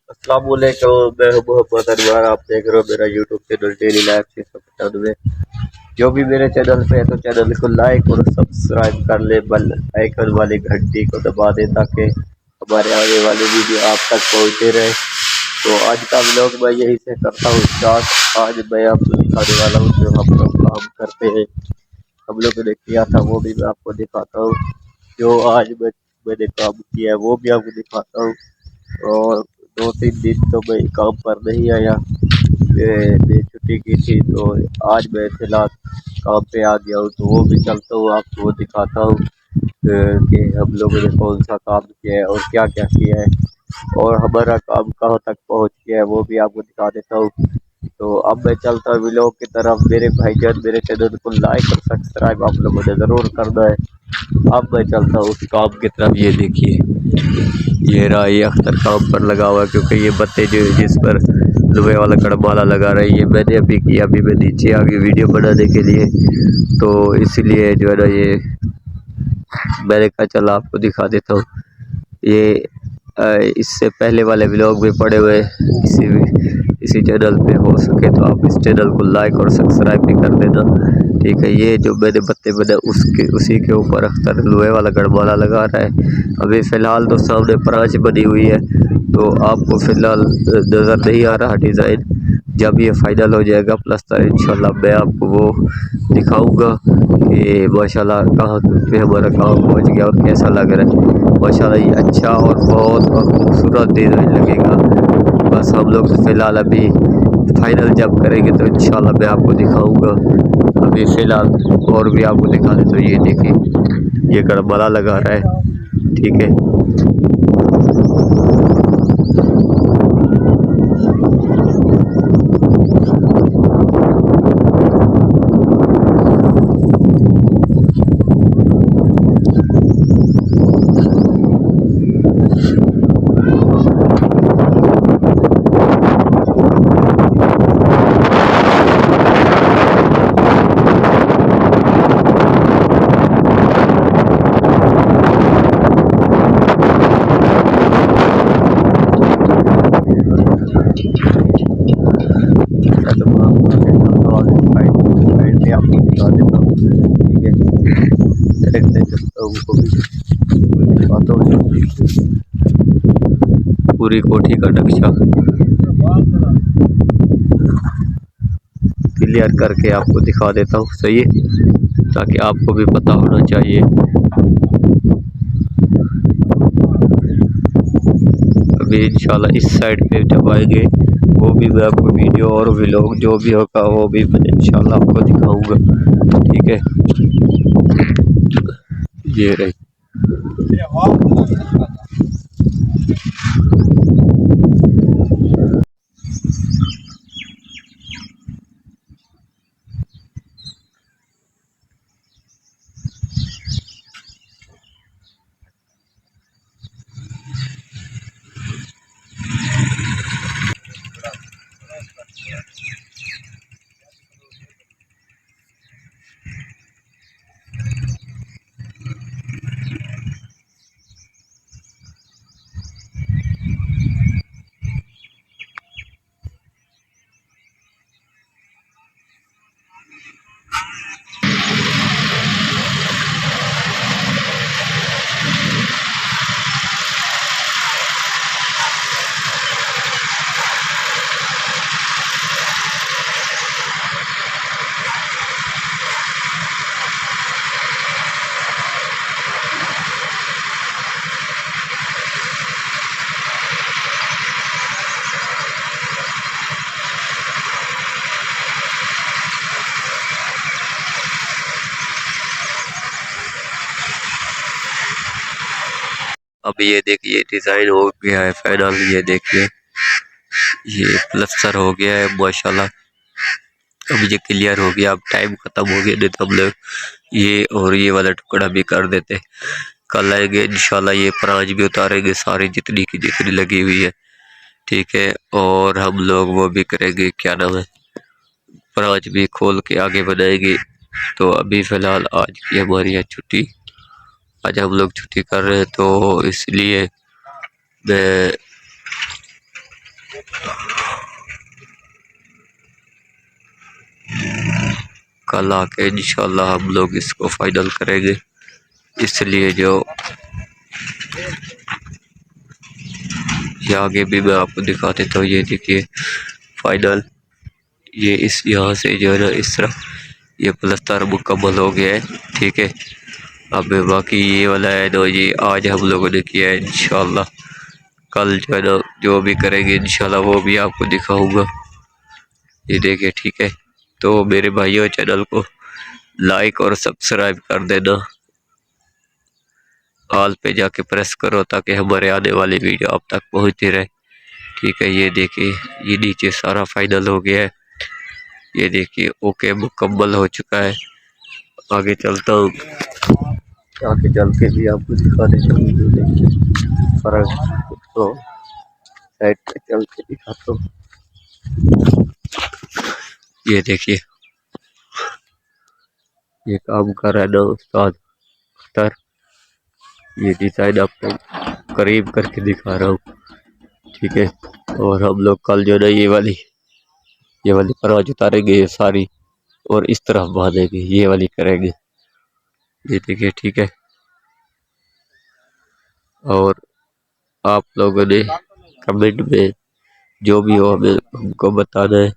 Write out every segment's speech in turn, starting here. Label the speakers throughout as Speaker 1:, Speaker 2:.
Speaker 1: अस्सलाम वालेकुम। मैं हूं मोहम्मद अनवर। आप देख रहे हो मेरा यूट्यूब चैनल डेली लाइफ 695। जो भी मेरे चैनल पे है तो चैनल को लाइक और सब्सक्राइब कर ले, बेल आइकन वाली घंटी को दबा दे ताकि हमारे आने वाली वीडियो आप तक पहुंचते रहे। तो आज का व्लॉग मैं यही से करता हूँ स्टार्ट। आज मैं आपको दिखाने वाला हूँ जो हम लोग काम करते हैं, हम लोगों ने किया था वो भी मैं आपको दिखाता हूँ। जो आज मैंने काम किया है वो भी आपको दिखाता हूँ। और 2-3 दिन तो मैं काम पर नहीं आया, मैं छुट्टी की थी, तो आज मैं फिलहाल काम पे आ गया हूँ। तो वो भी चलता हूँ, आपको वो दिखाता हूँ कि हम लोगों ने कौन सा काम किया है और क्या क्या किया है और हमारा काम कहाँ तक पहुँच गया है वो भी आपको दिखा देता हूँ। तो अब मैं चलता हूँ व्लॉग की तरफ। मेरे भाईजान मेरे चैनल को लाइक और सब्सक्राइब आप लोगों ने ज़रूर करना है। अब मैं चलता हूँ उस काम की तरफ। ये देखिए, ये रहा, ये अख्तर काम पर लगा हुआ है क्योंकि ये बत्ते जो जिस पर लोहे वाला कड़माला लगा रहा है ये मैंने अभी किया। अभी मैं नीचे आ गई वीडियो बनाने के लिए, तो इसलिए जो है ना ये मैंने कहा चला आपको दिखा देता हूँ। ये इससे पहले वाले व्लॉग भी पड़े हुए इसी चैनल पे, हो सके तो आप इस चैनल को लाइक और सब्सक्राइब भी कर देना, ठीक है। ये जो मैंने बत्ते बने उसी के ऊपर अख्तर लोहे वाला गड़माला लगा रहा है। अभी फ़िलहाल तो सामने प्रांच बनी हुई है तो आपको फ़िलहाल नज़र नहीं आ रहा डिज़ाइन। जब ये फाइनल हो जाएगा प्लस्तर इंशाल्लाह मैं आपको वो दिखाऊंगा कि माशाल्लाह कहाँ पे हमारा काम पहुँच गया और कैसा लग रहा है। माशाल्लाह ये अच्छा और बहुत और खूबसूरत डिज़ाइन लगेगा। बस हम लोग फ़िलहाल अभी फाइनल जब करेंगे तो इंशाल्लाह मैं आपको दिखाऊंगा। अभी फ़िलहाल और भी आपको दिखा दें तो ये देखिए, ये गड़बड़ा लगा रहा है, ठीक है। आपको दिखा देता हूँ, ठीक है। देखते चलता हूँ उनको भी दिखाता हूँ पूरी कोठी का नक्शा क्लियर करके आपको दिखा देता हूँ, सही है, ताकि आपको भी पता होना चाहिए। अभी इंशाल्लाह इस साइड पे जब आएंगे वो भी मैं आपको वीडियो और व्लॉग जो भी होगा वो भी मैं इंशाल्लाह आपको दिखाऊंगा, ठीक है। ये रही, अब ये देखिए डिज़ाइन हो गया है फाइनल। ये देखिए ये प्लस्तर हो गया है माशाल्लाह। अब ये क्लियर हो गया, अब टाइम खत्म हो गया, नहीं तो हम लोग ये और ये वाला टुकड़ा भी कर देते। कल आएंगे इंशाल्लाह, ये प्रांच भी उतारेंगे सारी जितनी की जितनी लगी हुई है, ठीक है। और हम लोग वो भी करेंगे, क्या नाम है, प्रांच भी खोल के आगे बनाएंगे। तो अभी फ़िलहाल आज की हमारी है छुट्टी, आज हम लोग छुट्टी कर रहे हैं तो इसलिए मैं कल आके इंशाल्लाह हम लोग इसको फाइनल करेंगे, इसलिए जो ये आगे भी मैं आपको दिखा देता हूँ। ये देखिए फाइनल, ये इस यहाँ से जो है ना इस तरफ ये प्लस्तर मुकम्मल हो गया है। ठीक है, अब बाकी ये वाला है तो ये आज हम लोगों ने किया है। इंशाल्लाह कल जो है ना जो भी करेंगे इंशाल्लाह वो भी आपको दिखाऊंगा। ये देखिए ठीक है, तो मेरे भाइयों चैनल को लाइक और सब्सक्राइब कर देना, ऑल पे जाके प्रेस करो ताकि हमारे आने वाली वीडियो आप तक पहुंचती रहे। ठीक है, ये देखिए ये नीचे सारा फाइनल हो गया है। ये देखिए ओके मुकम्मल हो चुका है। आगे चलता हूँ, आगे चल के भी आपको दिखा देता हूँ। ये देखिए फर्क तो साइड पे चल के दिखाता हूँ। ये देखिए ये काम कर रहा है ना उस्ताद अख्तर, ये डिजाइन आपको करीब करके दिखा रहा हूँ। ठीक है, और हम लोग कल जो ना ये वाली परवाज उतारेंगे ये सारी और इस तरफ बांधेंगे, ये वाली करेंगे। ये देखिए ठीक है, और आप लोगों ने कमेंट में जो भी हो हमें हमको बताना है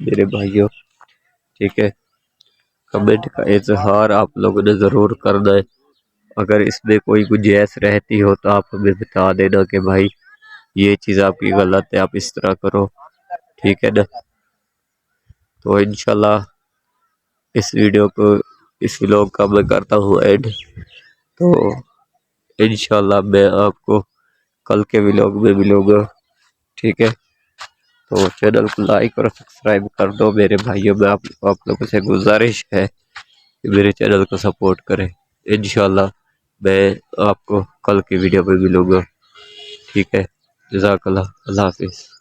Speaker 1: मेरे भाइयों। ठीक है, कमेंट का इजहार आप लोगों ने ज़रूर करना है। अगर इसमें कोई गुंजाइश रहती हो तो आप हमें बता देना कि भाई ये चीज़ आपकी गलत है, आप इस तरह करो। ठीक है ना, तो इंशाल्लाह इस वीडियो को, इस व्लॉग का मैं करता हूँ एंड। तो इंशाल्लाह मैं आपको कल के व्लॉग में मिलूँगा। ठीक है, तो चैनल को लाइक और सब्सक्राइब कर दो मेरे भाइयों। में आप लोगों से गुजारिश है कि मेरे चैनल को सपोर्ट करें। इंशाल्लाह मैं आपको कल की वीडियो में मिलूँगा। ठीक है, जज़ाकल्लाह, अल्लाह हाफिज़।